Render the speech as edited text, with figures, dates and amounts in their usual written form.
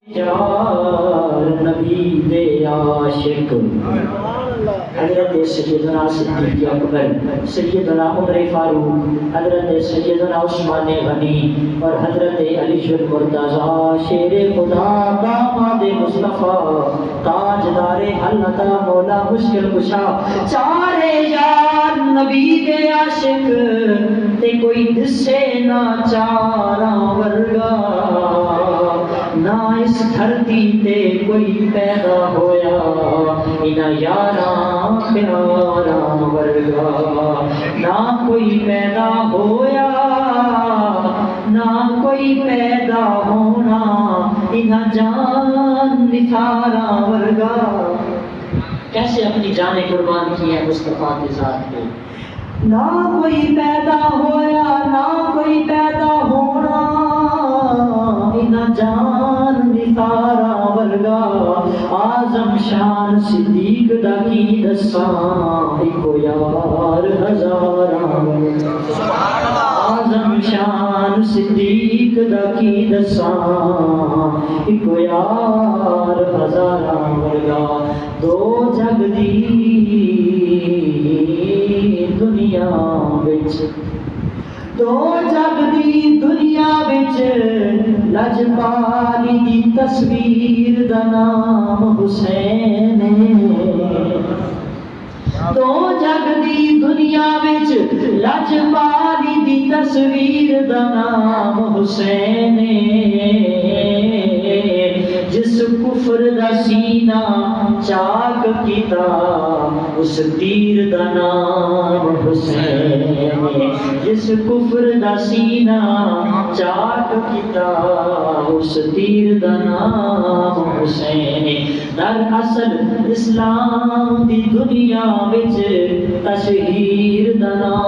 یار نبی دے عاشق حضرت سیدنا صدیق اکبر، سیدنا عمر فاروق، حضرت سیدنا عثمان غنی اور حضرت علی المرتضی شیر خدا داماد مصطفیٰ تاجدار حلتا مولا مشکل کشا چارے یار نبی دے عاشق تے کوئی دسے نہ چاراں ورگا نہ اس دھرتی تے کوئی پیدا ہویا انہاں یاراں پیاراں ورگا نہ کوئی پیدا ہویا نہ کوئی پیدا ہونا انہاں جان نثاراں ورگا۔ کیسے اپنی جانیں قربان کی ہیں مصطفیٰ کے ذات پہ، نہ کوئی پیدا ہویا نہ کوئی پیدا ہونا انہاں جان نثاراں ورگا۔ اعظم شان صدیق دا کی دساں ایکو یار ہزاراں ورگا۔ اعظم شان صدیق دا کی دساں ایکو یار ہزاراں ورگا۔ دو جگ دی دنیا وچ دو جگ دی دنیا وچ لجپالی دی تصویر دا نام حسین ہے۔ دو جگ دی دنیا وچ لجپالی دی تصویر دا نام حسین ہے۔ جس کفر دا سینہ چاک کیتا اس تیر دا نام حسین ہے۔ جس کفر دا سینہ چاک کیتا اس تیر دا نام حسین ہے۔ در اصل اسلام دی دنیا وچ تشہیر دا نام